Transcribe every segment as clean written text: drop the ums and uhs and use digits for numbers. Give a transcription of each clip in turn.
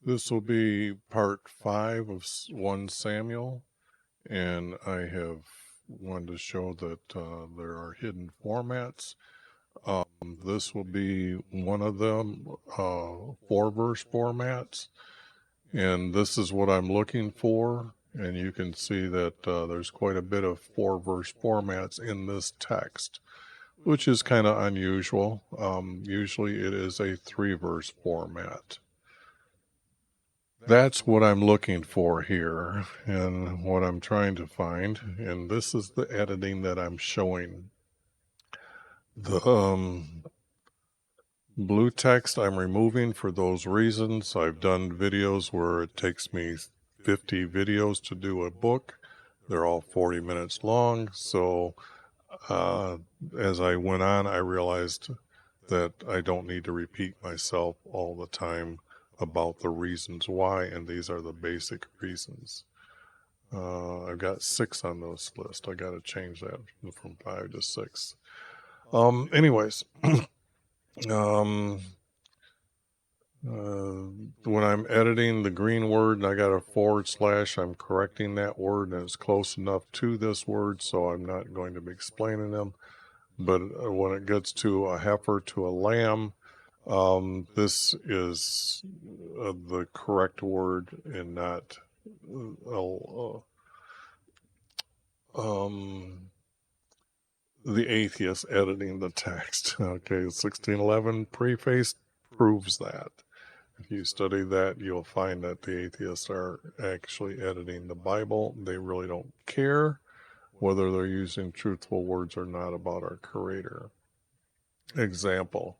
This will be part 5 of 1 Samuel, and I have wanted to show that there are hidden formats. This will be one of them, 4-verse formats, and this is what I'm looking for. And you can see that there's quite a bit of 4-verse formats in this text, which is kind of unusual. Usually it is a 3-verse format. That's what I'm looking for here and what I'm trying to find. And this is the editing that I'm showing. The blue text I'm removing for those reasons. I've done videos where it takes me 50 videos to do a book. They're all 40 minutes long. So as I went on, I realized that I don't need to repeat myself all the time about the reasons why, and these are the basic reasons. I've got 6 on this list. I got to change that from 5 to 6. Anyways, when I'm editing the green word and I got a /, I'm correcting that word, and it's close enough to this word, so I'm not going to be explaining them. But when it gets to a heifer to a lamb, this is the correct word and not the atheist editing the text. Okay, 1611 preface proves that. If you study that, you'll find that the atheists are actually editing the Bible. They really don't care whether they're using truthful words or not about our Creator. Example,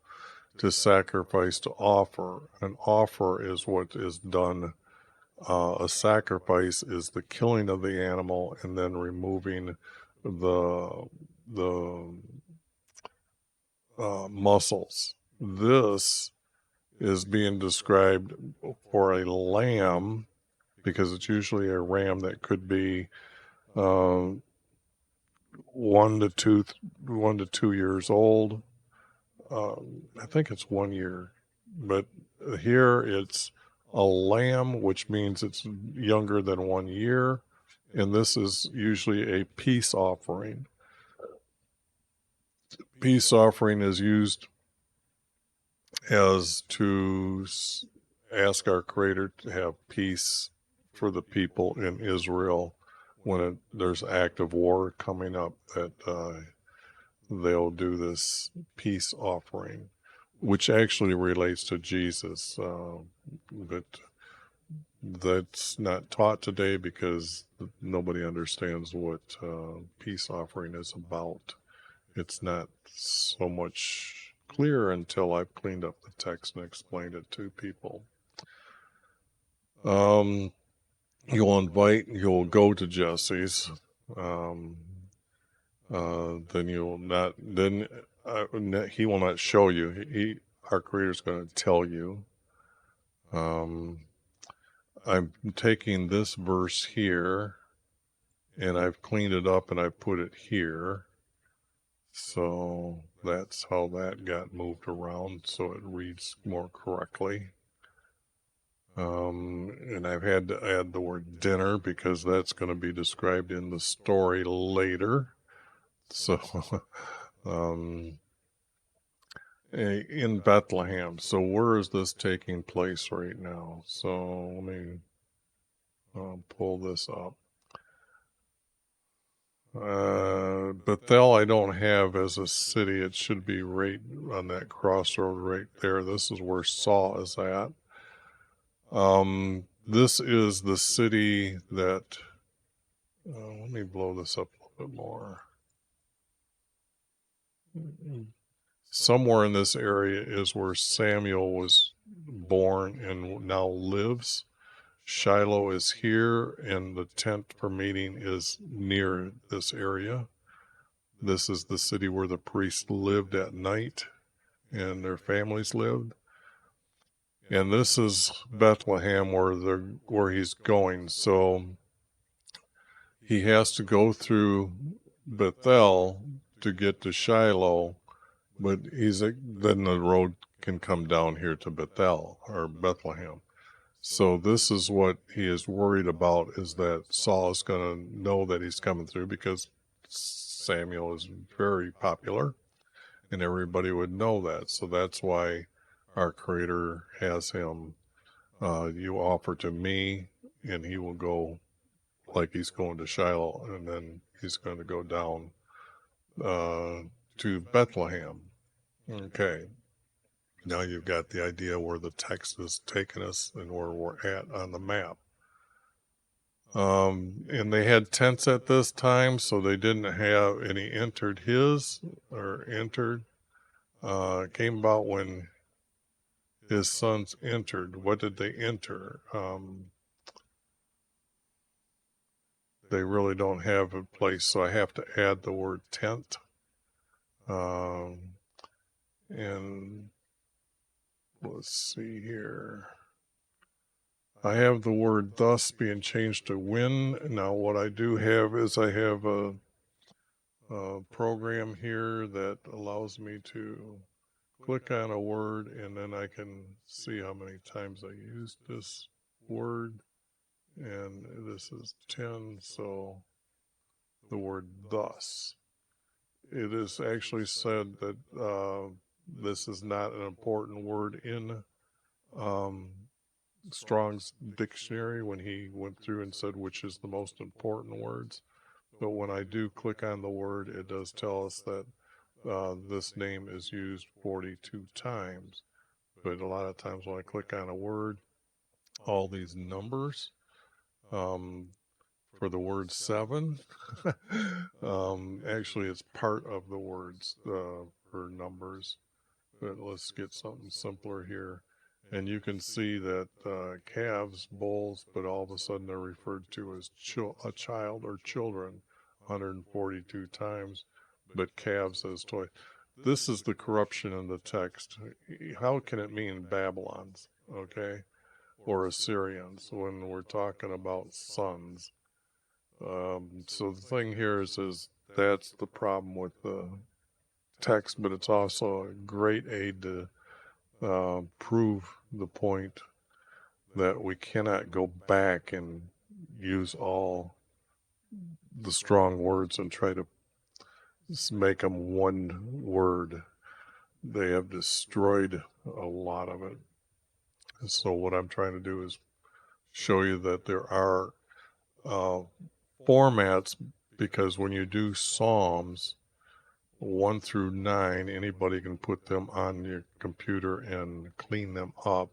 to sacrifice, to offer. An offer is what is done. A sacrifice is the killing of the animal and then removing the muscles. This is being described for a lamb because it's usually a ram that could be 1 to 2 years old. I think it's 1 year, but here it's a lamb, which means it's younger than 1 year, and this is usually a peace offering. Peace offering is used as to ask our Creator to have peace for the people in Israel when there's active war coming up, that they'll do this peace offering, which actually relates to Jesus, but that's not taught today because nobody understands what peace offering is about. It's not so much clear until I've cleaned up the text and explained it to people. You'll go to Jesse's. Then he will not show you. Our Creator's going to tell you. I'm taking this verse here, and I've cleaned it up, and I put it here. So that's how that got moved around, so it reads more correctly. And I've had to add the word dinner because that's going to be described in the story later. So, in Bethlehem. So where is this taking place right now? So let me pull this up. Bethel I don't have as a city. It should be right on that crossroad right there. This is where Saul is at. This is the city that, let me blow this up a little bit more. Somewhere in this area is where Samuel was born and now lives. Shiloh is here, and the tent for meeting is near this area. This is the city where the priests lived at night and their families lived. And this is Bethlehem where he's going. So he has to go through Bethel to get to Shiloh, but then the road can come down here to Bethel or Bethlehem. So this is what he is worried about, is that Saul is going to know that he's coming through, because Samuel is very popular and everybody would know that. So that's why our Creator has him, you offer to me, and he will go like he's going to Shiloh, and then he's going to go down to Bethlehem. Okay. Now you've got the idea where the text is taking us and where we're at on the map. And they had tents at this time, so they didn't have any entered his or entered. Came about when his sons entered. What did they enter? They really don't have a place, so I have to add the word tent. And let's see here. I have the word thus being changed to when. Now what I do have is I have a program here that allows me to click on a word, and then I can see how many times I used this word. And this is 10, so the word thus. It is actually said that this is not an important word in Strong's dictionary when he went through and said which is the most important words. But when I do click on the word, it does tell us that this name is used 42 times. But a lot of times when I click on a word, all these numbers, for the word 7, actually it's part of the words for numbers. But let's get something simpler here. And you can see that calves, bulls, but all of a sudden they're referred to as a child or children 142 times, but calves as toys. This is the corruption in the text. How can it mean Babylons, okay, or Assyrians when we're talking about sons? So the thing here is that's the problem with the text, but it's also a great aid to prove the point that we cannot go back and use all the strong words and try to make them one word. They have destroyed a lot of it. And so what I'm trying to do is show you that there are formats, because when you do Psalms 1 through 9, anybody can put them on your computer and clean them up.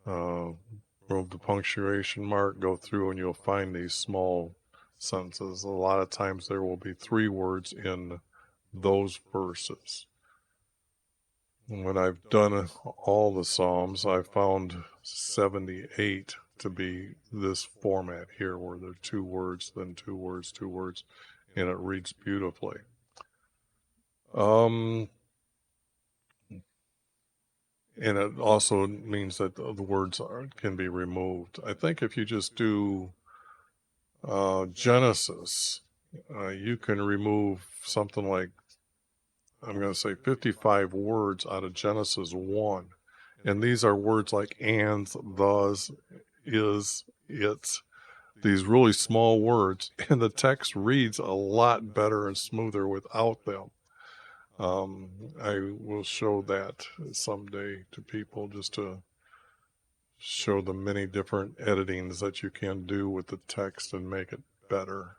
Remove the punctuation mark, go through, and you'll find these small sentences. A lot of times there will be 3 words in those verses. And when I've done all the Psalms, I found 78 to be this format here, where there are 2 words, then 2 words, 2 words, and it reads beautifully. And it also means that the words can be removed. I think if you just do Genesis, you can remove something like, I'm going to say 55 words out of Genesis 1. And these are words like ands, thus, is, it's, these really small words. And the text reads a lot better and smoother without them. I will show that someday to people, just to show the many different editings that you can do with the text and make it better.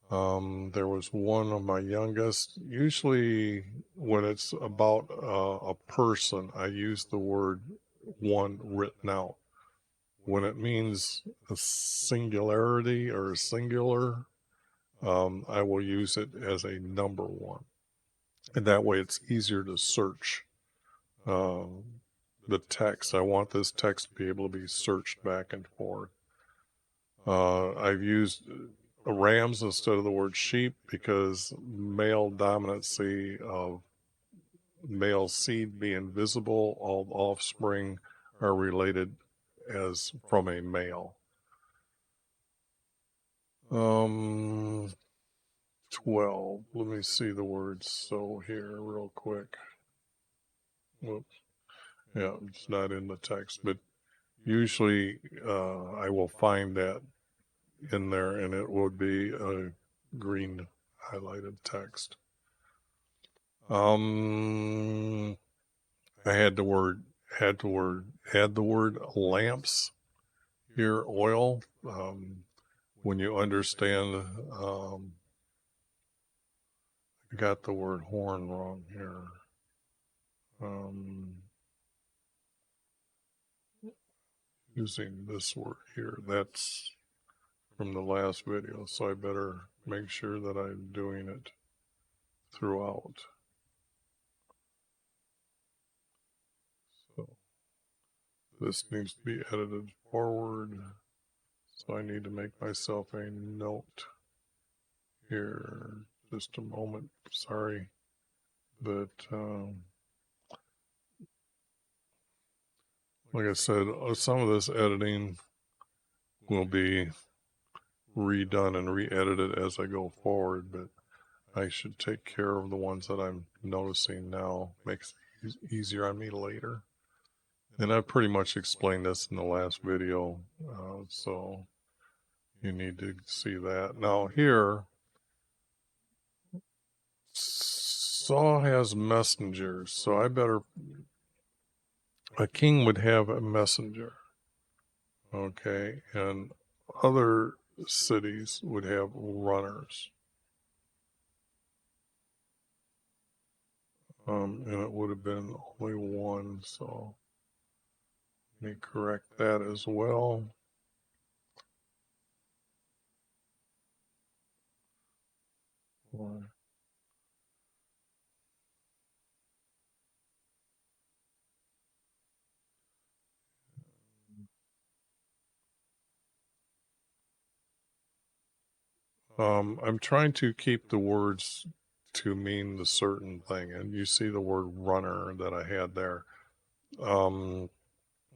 There was one of my youngest. Usually when it's about a person, I use the word one written out. When it means a singularity or a singular, I will use it as a number 1. And that way it's easier to search the text. I want this text to be able to be searched back and forth. I've used rams instead of the word sheep, because male dominancy of male seed being visible, all offspring are related as from a male. 12. Let me see the word so here real quick. Whoops. Yeah, it's not in the text, but usually I will find that in there, and it would be a green highlighted text. I had the word lamps here, oil. When you understand, I got the word horn wrong here. Using this word here, that's from the last video, so I better make sure that I'm doing it throughout. So this needs to be edited forward, so I need to make myself a note here. Just a moment, sorry, but like I said, some of this editing will be redone and re-edited as I go forward, but I should take care of the ones that I'm noticing now. Makes it easier on me later. And I pretty much explained this in the last video, so you need to see that. Now here, Saul has messengers, so a king would have a messenger, okay, and other cities would have runners. And it would have been only one, so let me correct that as well. I'm trying to keep the words to mean the certain thing, and you see the word runner that I had there.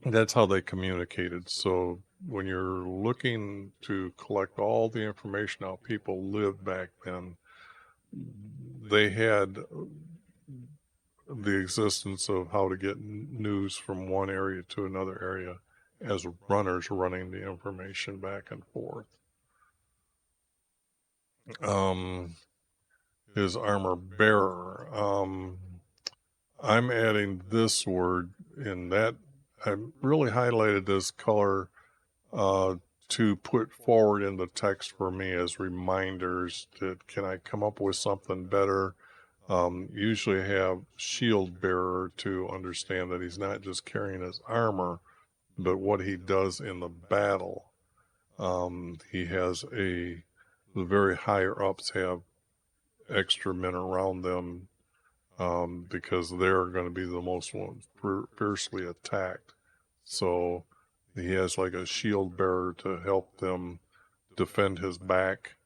That's how they communicated. So when you're looking to collect all the information how people lived back then, they had the existence of how to get news from one area to another area as runners running the information back and forth. His armor bearer. I'm adding this word in that. I really highlighted this color to put forward in the text for me as reminders that can I come up with something better. Usually have shield bearer to understand that he's not just carrying his armor, but what he does in the battle. He has the very higher ups have extra men around them because they're going to be the most ones fiercely attacked. So he has like a shield bearer to help them defend his back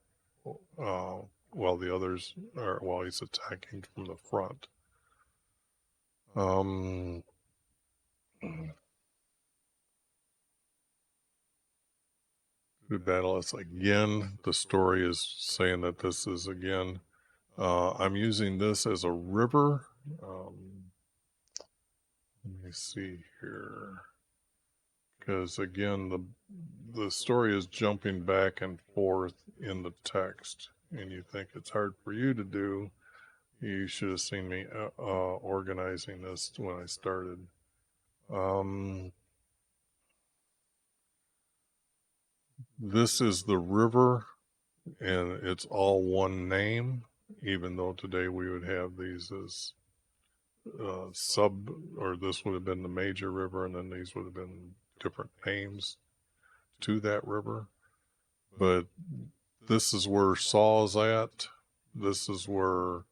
while the others are while he's attacking from the front. Good battle. It's again, the story is saying that this is again, I'm using this as a river. Let me see here. Because again, the story is jumping back and forth in the text, and you think it's hard for you to do. You should have seen me organizing this when I started. This is the river, and it's all one name, even though today we would have these as or this would have been the major river, and then these would have been different names to that river. But this is where Saul's at. This is where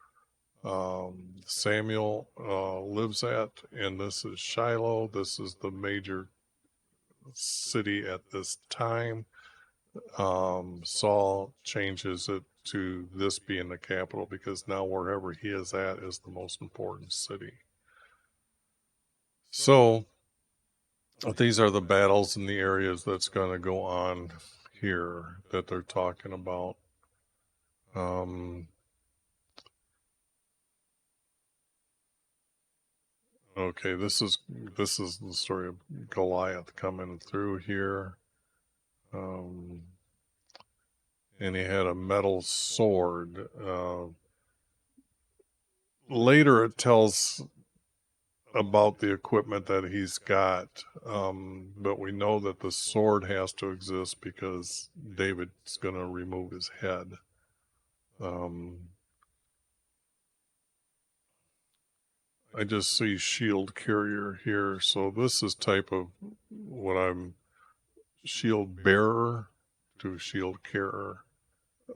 Samuel lives at, and this is Shiloh. This is the major city at this time. Saul changes it to this being the capital because now wherever he is at is the most important city. So these are the battles in the areas that's going to go on here that they're talking about. Okay, this is the story of Goliath coming through here. And he had a metal sword. Later it tells about the equipment that he's got, but we know that the sword has to exist because David's going to remove his head. I just see shield carrier here, so this is type of what I'm shield bearer to shield carrier.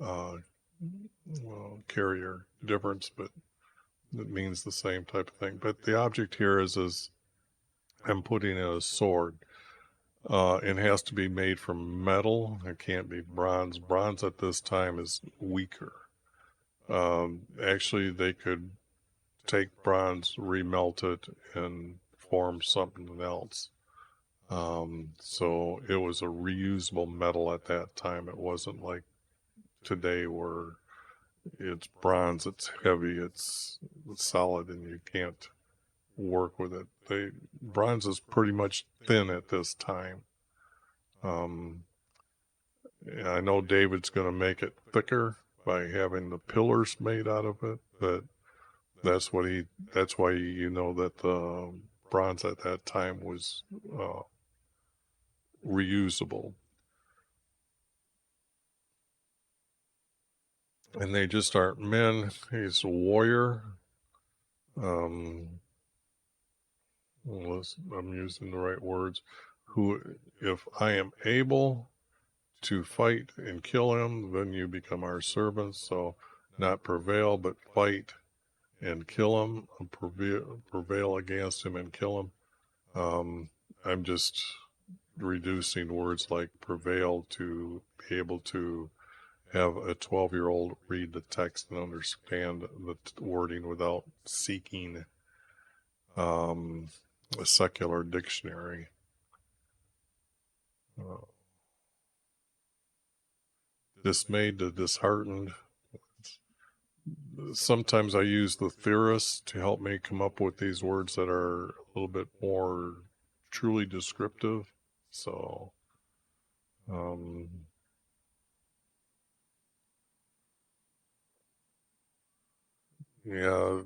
Well, carrier difference, but it means the same type of thing. But the object here is I'm putting in a sword. It has to be made from metal. It can't be bronze. Bronze at this time is weaker. Actually, they could take bronze, remelt it, and form something else. So it was a reusable metal at that time. It wasn't like today where it's bronze, it's heavy, it's solid, and you can't work with it. Bronze is pretty much thin at this time. I know David's going to make it thicker by having the pillars made out of it, but that's why you know that the bronze at that time was reusable. And they just aren't men. He's a warrior. I'm using the right words. Who, if I am able to fight and kill him, then you become our servants. So not prevail, but fight and kill him, prevail against him and kill him. I'm just reducing words like prevail to be able to have a 12-year-old read the text and understand the wording without seeking a secular dictionary. Dismayed to disheartened. Sometimes I use the theorists to help me come up with these words that are a little bit more truly descriptive. So, yeah,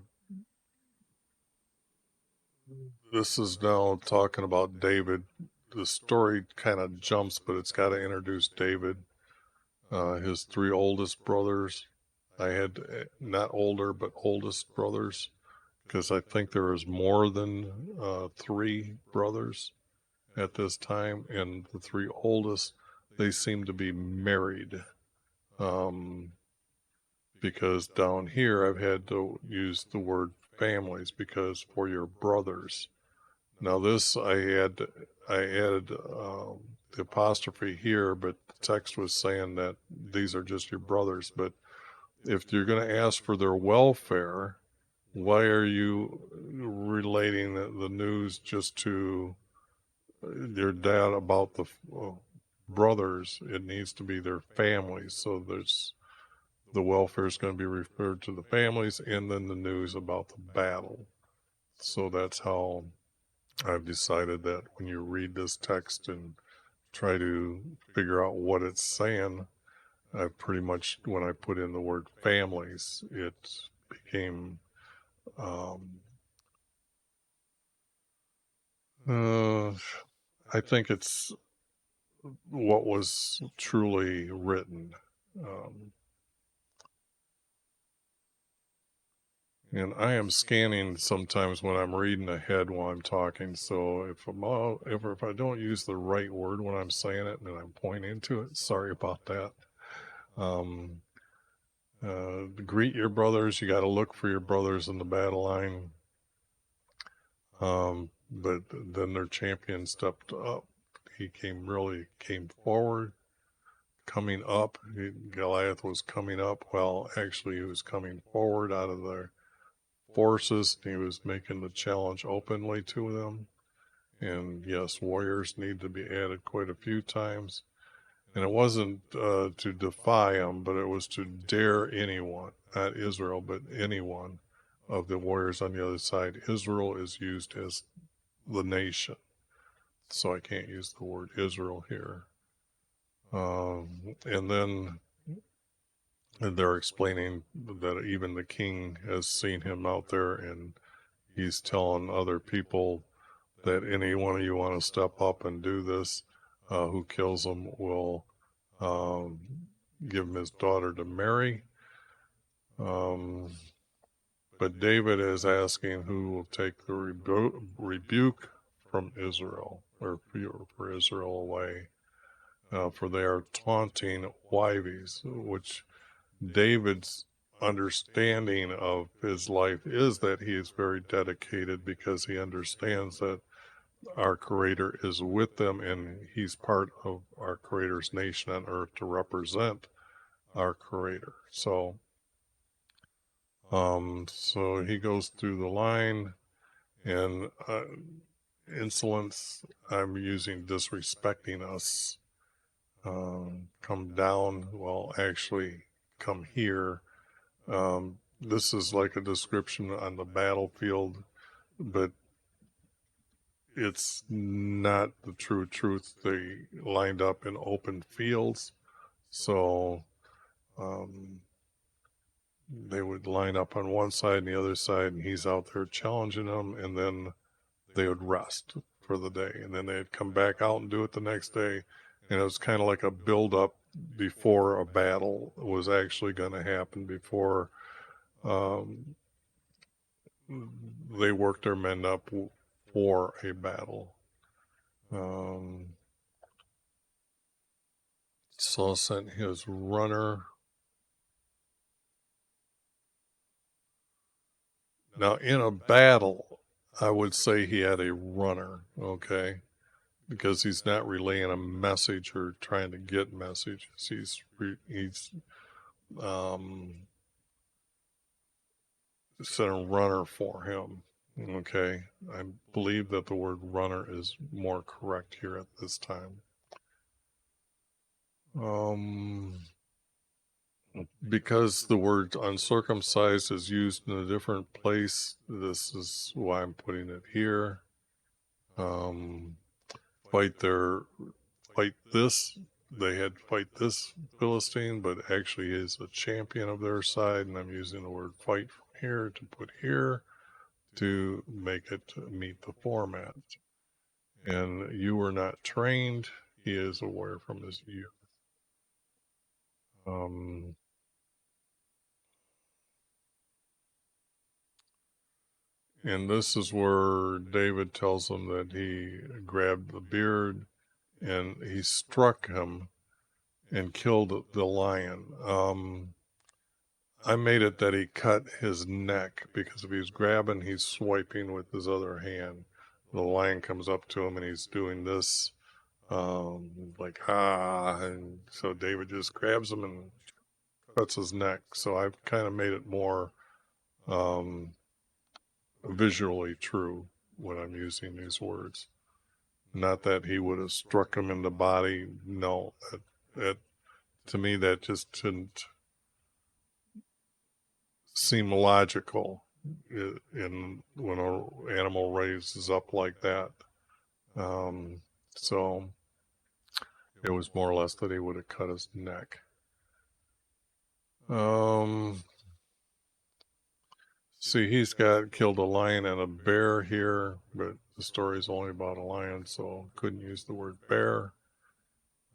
this is now talking about David. The story kind of jumps, but it's got to introduce David, his three oldest brothers. I had not older, but oldest brothers, because I think there was more than three brothers at this time, and the three oldest, they seem to be married. Because down here I've had to use the word families because for your brothers. Now this I added the apostrophe here, but the text was saying that these are just your brothers. But if you're going to ask for their welfare, why are you relating the news just to your dad about the brothers? It needs to be their families. So the welfare is going to be referred to the families, and then the news about the battle. So that's how I've decided that when you read this text and try to figure out what it's saying, I pretty much, when I put in the word families, it became I think it's what was truly written. And I am scanning sometimes when I'm reading ahead while I'm talking. So if I don't use the right word when I'm saying it and I'm pointing to it, sorry about that. Greet your brothers. You got to look for your brothers in the battle line. But then their champion stepped up. He came forward, coming up. Goliath was coming up. Well, actually, he was coming forward out of their forces. He was making the challenge openly to them. And yes, warriors need to be added quite a few times. And it wasn't to defy them, but it was to dare anyone, not Israel, but anyone, of the warriors on the other side. Israel is used as the nation, so I can't use the word Israel here. And then they're explaining that even the king has seen him out there, and he's telling other people that any one of you want to step up and do this, who kills him will give him his daughter to marry. But David is asking who will take the rebuke from Israel, or for Israel away, for they are taunting YHVH'S, which David's understanding of his life is that he is very dedicated, because he understands that our Creator is with them, and he's part of our Creator's nation on earth to represent our Creator. So he goes through the line, and insolence, I'm using disrespecting us. Come down, well, actually come here. This is like a description on the battlefield, but it's not the true truth. They lined up in open fields, so they would line up on one side and the other side, and he's out there challenging them, and then they would rest for the day, and then they'd come back out and do it the next day. And it was kind of like a build-up before a battle was actually going to happen, before they worked their men up for a battle. Saul sent his runner. Now, in a battle, I would say he had a runner, okay? Because he's not relaying a message or trying to get messages. He's sent a runner for him, okay? I believe that the word runner is more correct here at this time. Because the word uncircumcised is used in a different place, this is why I'm putting it here. Fight this. They had fight this Philistine, but actually he is a champion of their side, and I'm using the word fight from here to put here to make it meet the format. And you were not trained. He is aware from his youth. And this is where David tells him that he grabbed the beard and he struck him and killed the lion. I made it that he cut his neck, because if he's grabbing, he's swiping with his other hand. The lion comes up to him and he's doing this, like, and so David just grabs him and cuts his neck. So I've kind of made it more visually true when I'm using these words. Not that he would have struck him in the body. No, that to me, that just didn't seem logical in when an animal raises up like that. So it was more or less that he would have cut his neck. See, he's got killed a lion and a bear here, but the story is only about a lion, so couldn't use the word bear.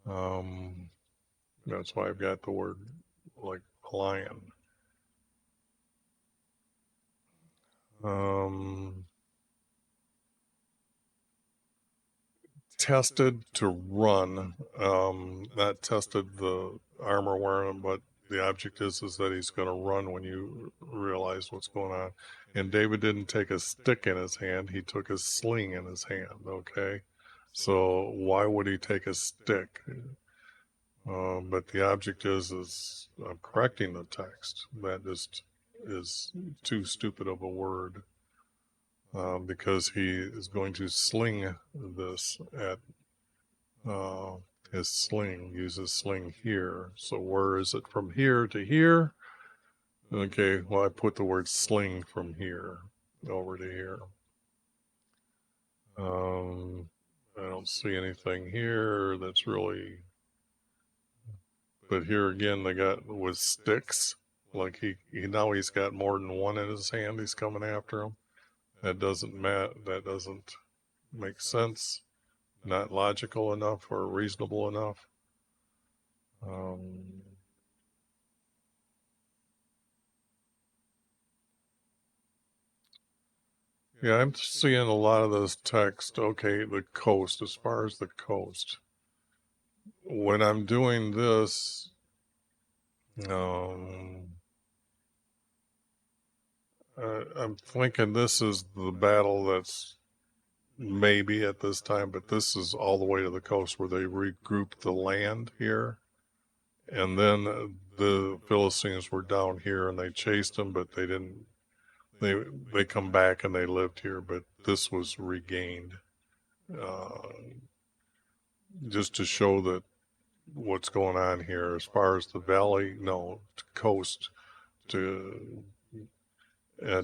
That's why I've got the word like lion. Tested to run, not tested the armor wearing, but the object is that he's going to run when you realize what's going on. And David didn't take a stick in his hand, he took a sling in his hand, okay? So why would he take a stick? But the object is I'm correcting the text. That just is too stupid of a word, because he is going to sling this at his sling, use his sling here. So where is it from here to here? Okay, well, I put the word sling from here over to here. I don't see anything here that's really, but here again, they got with sticks. Like now he's got more than one in his hand. He's coming after him. That doesn't make sense. Not logical enough or reasonable enough. Yeah, I'm seeing a lot of this text. Okay, the coast, as far as the coast. When I'm doing this, I'm thinking this is the battle that's maybe at this time, but this is all the way to the coast where they regrouped the land here. And then the Philistines were down here and they chased them, but they didn't. They come back and they lived here, but this was regained, just to show that what's going on here as far as the valley, no, coast to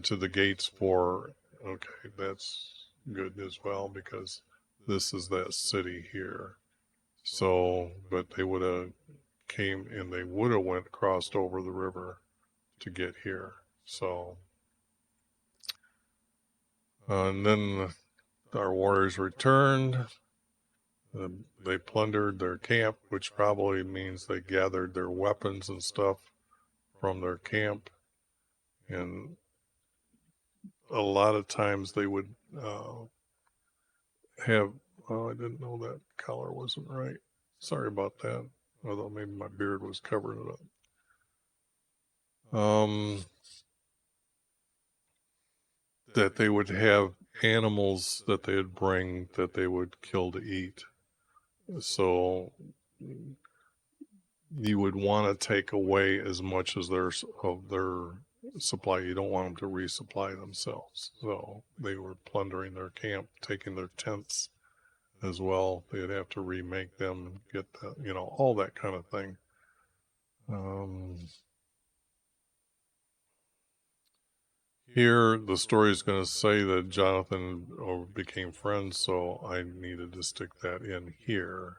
to the gates for. Okay, that's good as well because this is that city here. So, but they would have came and they would have crossed over the river to get here. So, and then our warriors returned. They plundered their camp, which probably means they gathered their weapons and stuff from their camp. And a lot of times they would have, oh, I didn't know that color wasn't right. Sorry about that. Although maybe my beard was covering it up. That they would have animals that they'd bring that they would kill to eat. So you would want to take away as much as of their supply. You don't want them to resupply themselves. So they were plundering their camp, taking their tents as well. They'd have to remake them and get all that kind of thing. Here, the story is going to say that Jonathan became friends, so I needed to stick that in here.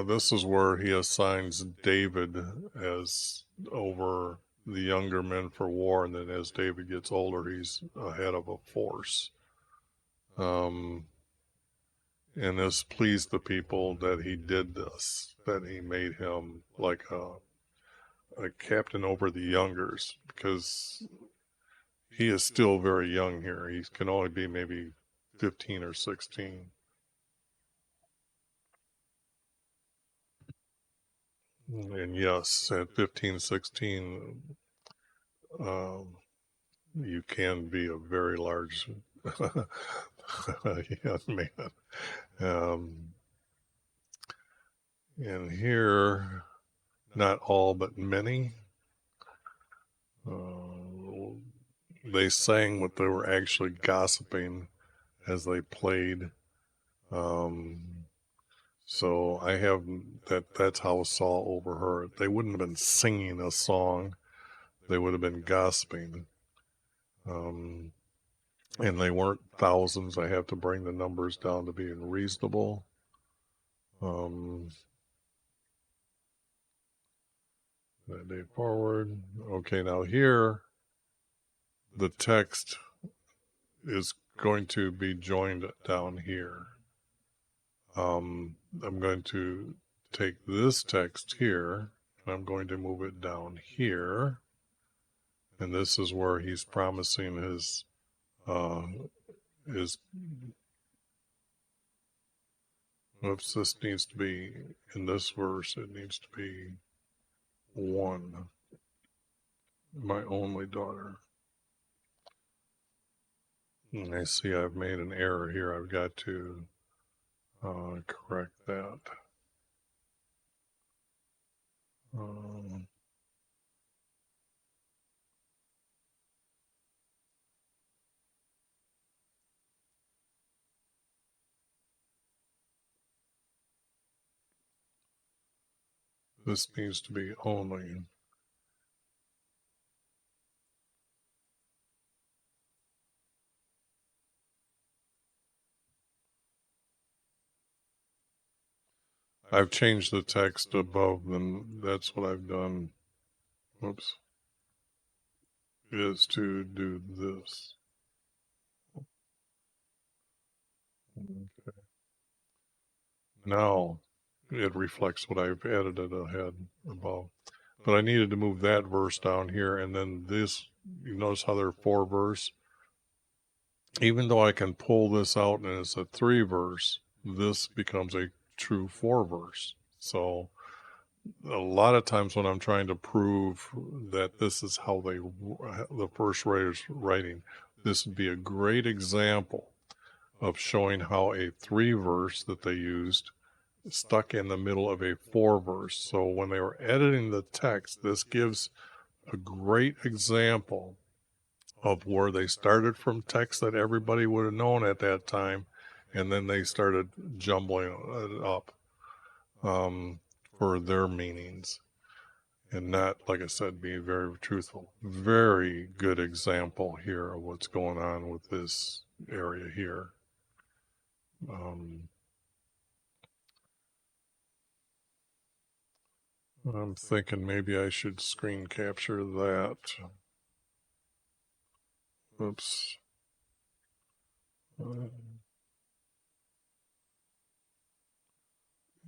This is where he assigns David as over the younger men for war, and then as David gets older, he's ahead of a force. And this pleased the people that he did this, that he made him like a captain over the youngers, because he is still very young here. He can only be maybe 15 or 16. And yes, at 15, 16, you can be a very large young man. And here, not all, but many, they sang what they were actually gossiping as they played. So I have that's how Saul overheard. They wouldn't have been singing a song. They would have been gossiping. And they weren't thousands. I have to bring the numbers down to being reasonable. That day forward. Okay, now here, the text is going to be joined down here. I'm going to take this text here, and I'm going to move it down here. And this is where he's promising his oops, this needs to be, in this verse, it needs to be 1, my only daughter. And I see I've made an error here. I've got to correct that. This needs to be only. I've changed the text above, and that's what I've done. Whoops. Is to do this. Okay. Now it reflects what I've edited ahead above. But I needed to move that verse down here, and then this, you notice how there are 4 verse? Even though I can pull this out and it's a 3 verse, this becomes a true 4 verse. So a lot of times when I'm trying to prove that this is how the first writer's writing, this would be a great example of showing how a 3 verse that they used stuck in the middle of a 4 verse. So when they were editing the text, this gives a great example of where they started from text that everybody would have known at that time, and then they started jumbling it up for their meanings, and not, like I said, being very truthful. Very good example here of what's going on with this area here. I'm thinking maybe I should screen capture that. Oops.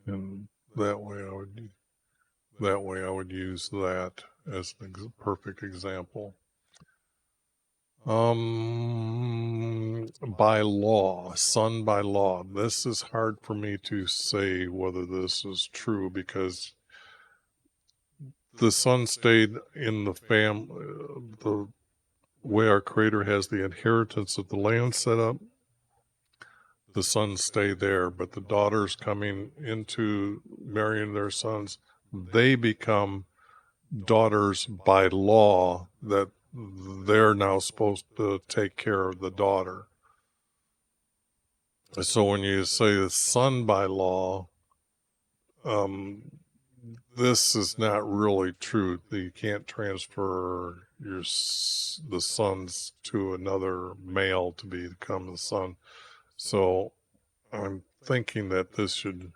And that way I would use that as a perfect example. By law, son by law. This is hard for me to say whether this is true, because the son stayed in the the way our Creator has the inheritance of the land set up. The sons stay there, but the daughters coming into marrying their sons, they become daughters by law, that they're now supposed to take care of the daughter. So when you say the son by law, this is not really true. You can't transfer the sons to another male to become the son. So I'm thinking that this should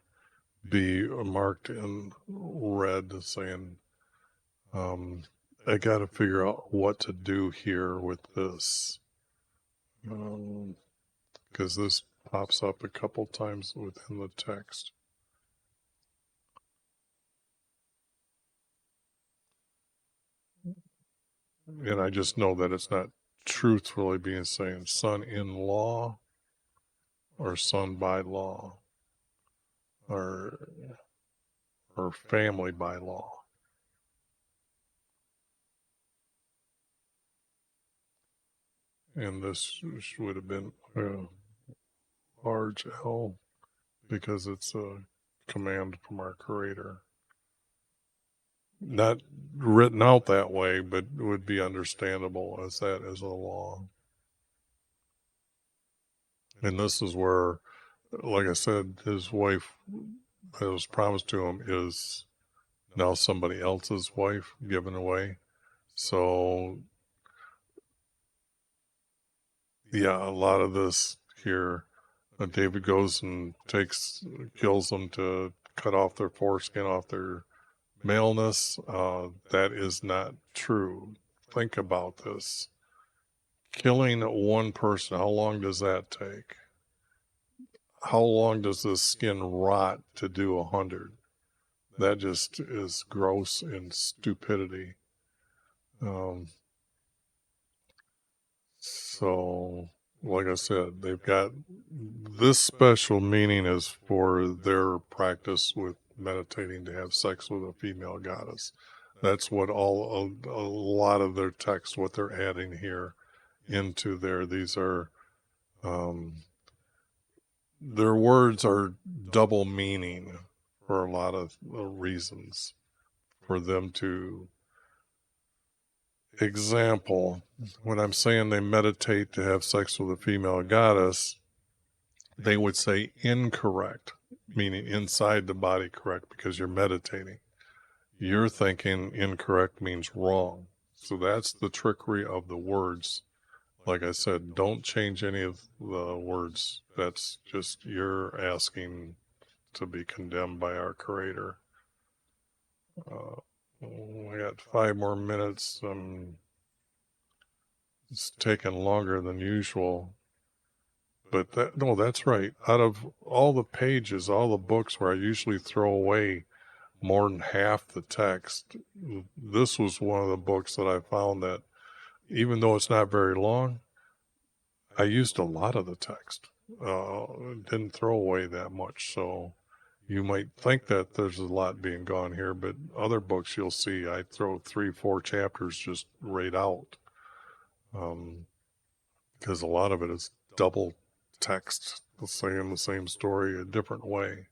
be marked in red, saying, I got to figure out what to do here with this, because this pops up a couple times within the text. And I just know that it's not truthfully being saying son-in-law or son by law or family by law. And this would have been large L, because it's a command from our Creator. Not written out that way, but would be understandable as that as a law. And this is where, like I said, his wife that was promised to him is now somebody else's wife given away. So, yeah, a lot of this here, David goes and kills them to cut off their foreskin off their maleness. That is not true. Think about this. Killing one person, how long does that take? How long does the skin rot to do 100? That just is gross and stupidity. So, like I said, they've got this special meaning is for their practice with meditating to have sex with a female goddess. That's what a lot of their text, what they're adding here into there. These are, their words are double meaning for a lot of reasons for them to. Example, when I'm saying they meditate to have sex with a female goddess, they would say incorrect, meaning inside the body correct, because you're meditating. you're thinking incorrect means wrong. So that's the trickery of the words. Like I said, don't change any of the words. That's just you're asking to be condemned by our Creator. I got 5 more minutes. It's taken longer than usual. But no, that's right. Out of all the pages, all the books where I usually throw away more than half the text, this was one of the books that I found that even though it's not very long, I used a lot of the text. Didn't throw away that much. So you might think that there's a lot being gone here, but other books you'll see I throw 3-4 chapters just right out. Because a lot of it is double text, saying the same story a different way.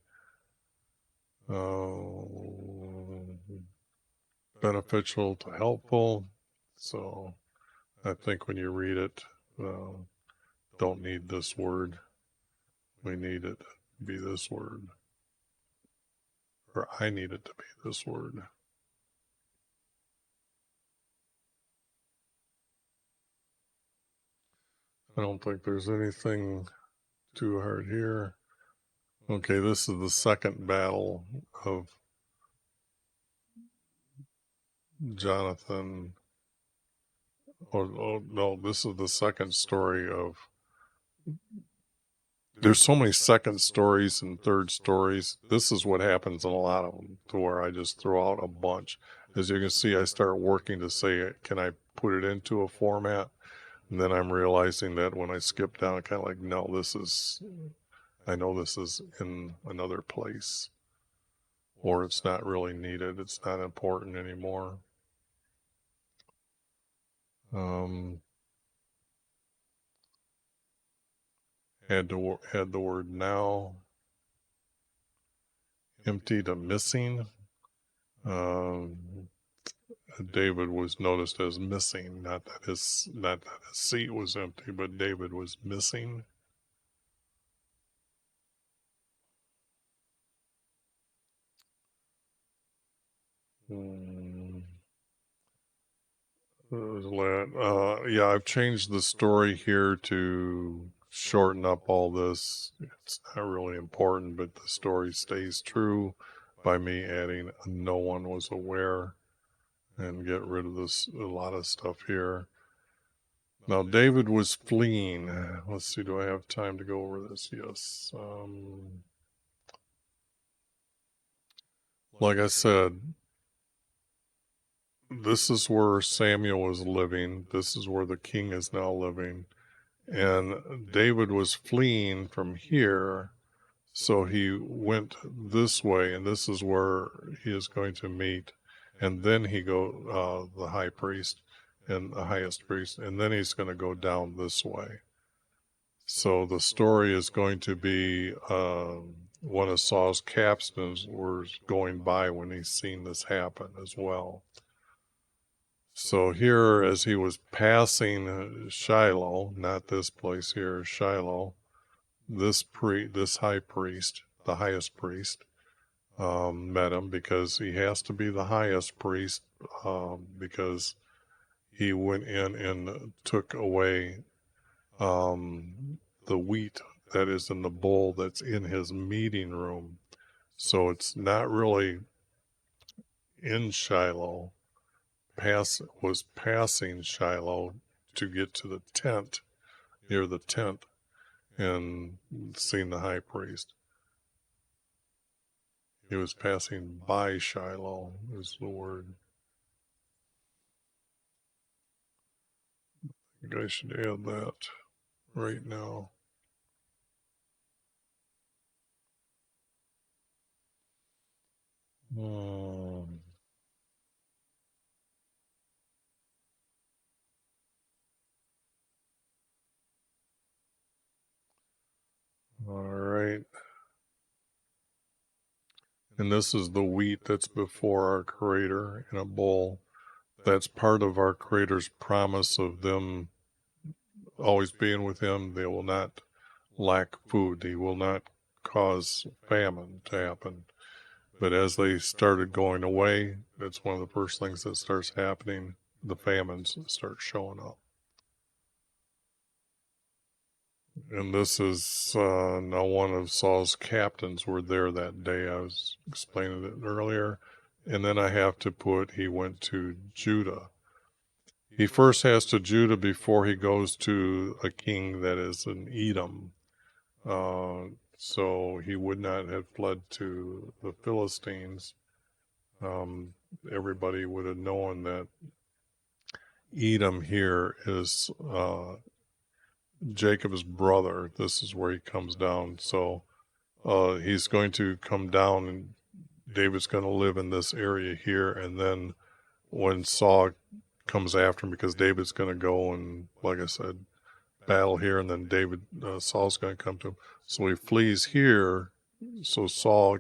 Beneficial to helpful. So I think when you read it, don't need this word. We need it to be this word. Or I need it to be this word. I don't think there's anything too hard here. Okay, this is the second battle of Jonathan. Oh no, this is the second story of. There's so many second stories and third stories. This is what happens in a lot of them, to where I just throw out a bunch. As you can see, I start working to say, can I put it into a format? And then I'm realizing that when I skip down, kind of like, no, I know this is in another place. Or it's not really needed. It's not important anymore. Had the word now. Empty to missing. David was noticed as missing. Not that his seat was empty, but David was missing. Yeah, I've changed the story here to shorten up all this. It's not really important, but the story stays true by me adding no one was aware and get rid of a lot of stuff here. Now, David was fleeing. Let's see, do I have time to go over this? Yes. Like I said, this is where Samuel was living. This is where the king is now living. And David was fleeing from here. So he went this way, and this is where he is going to meet. And then the high priest and the highest priest, and then he's going to go down this way. So the story is going to be one of Saul's captains was going by when he's seen this happen as well. So here, as he was passing Shiloh, not this place here, Shiloh, this high priest, the highest priest, met him because he has to be the highest priest because he went in and took away the wheat that is in the bowl that's in his meeting room. So it's not really in Shiloh. Was passing Shiloh to get to the tent, near the tent, and seeing the high priest. He was passing by Shiloh, is the word. I think I should add that right now. All right. And this is the wheat that's before our Creator in a bowl. That's part of our Creator's promise of them always being with Him. They will not lack food. He will not cause famine to happen. But as they started going away, that's one of the first things that starts happening. The famines start showing up. And this is now one of Saul's captains were there that day. I was explaining it earlier. And then I have to put he went to Judah. He first has to Judah before he goes to a king that is in Edom. So he would not have fled to the Philistines. Everybody would have known that Edom here is Jacob's brother. This is where he comes down. So he's going to come down, and David's going to live in this area here. And then when Saul comes after him, because David's going to go and, like I said, battle here, and then Saul's going to come to him. So he flees here. So Saul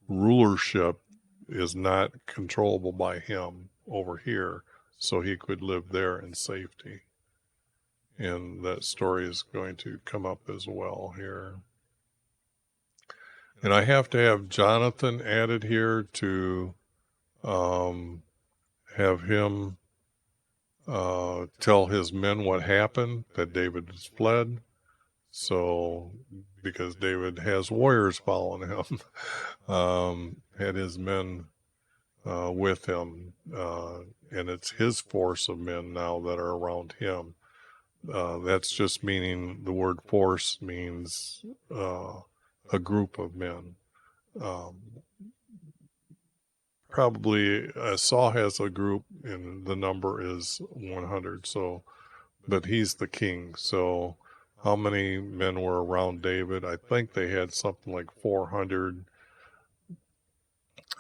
rulership is not controllable by him over here. So he could live there in safety. And that story is going to come up as well here. And I have to have Jonathan added here to have him tell his men what happened, that David has fled. So, because David has warriors following him, had his men with him, and it's his force of men now that are around him. That's just meaning the word force means a group of men. Probably Saul has a group, and the number is 100. So, but he's the king. So, how many men were around David? I think they had something like 400.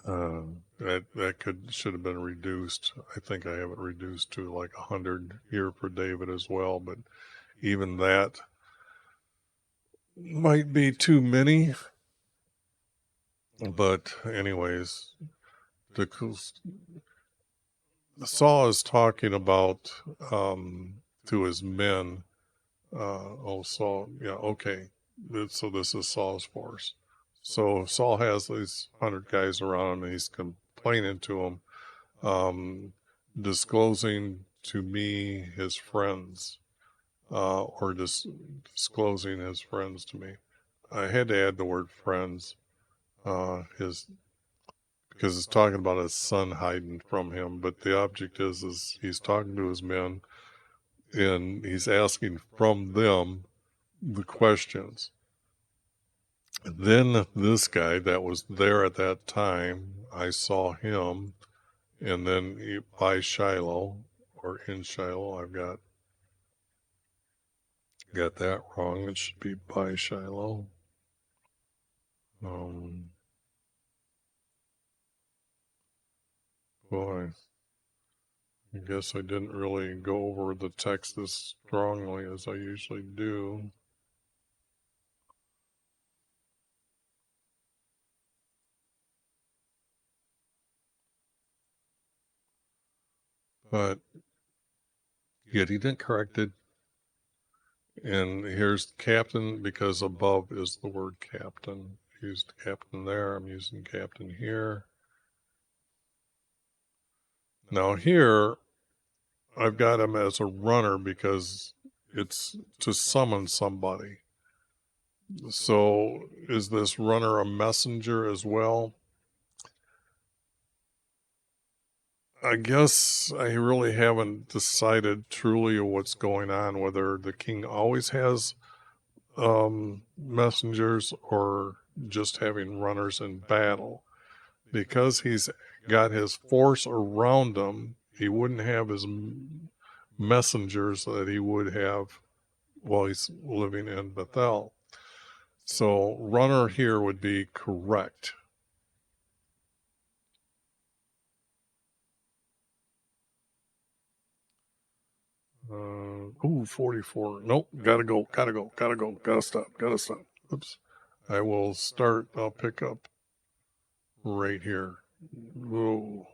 That should have been reduced. I think I have it reduced to like 100 here for David as well. But even that might be too many. But anyways, Saul is talking about to his men. Saul, yeah, okay. So this is Saul's force. So Saul has these 100 guys around him, and he's complaining to them, disclosing to me his friends, or disclosing his friends to me. I had to add the word friends, because it's talking about his son hiding from him. But the object is he's talking to his men, and he's asking from them the questions. Then this guy that was there at that time, I saw him, and then by Shiloh, or in Shiloh, I've got that wrong. It should be by Shiloh. Boy, I guess I didn't really go over the text as strongly as I usually do. But yet he didn't correct it. And here's captain, because above is the word captain. I used captain there. I'm using captain here. Now here, I've got him as a runner because it's to summon somebody. So is this runner a messenger as well? I guess I really haven't decided truly what's going on, whether the king always has messengers or just having runners in battle. Because he's got his force around him, he wouldn't have his messengers that he would have while he's living in Bethel. So runner here would be correct. Ooh, 44. Nope, gotta stop. Oops. I will start, I'll pick up right here. Whoa.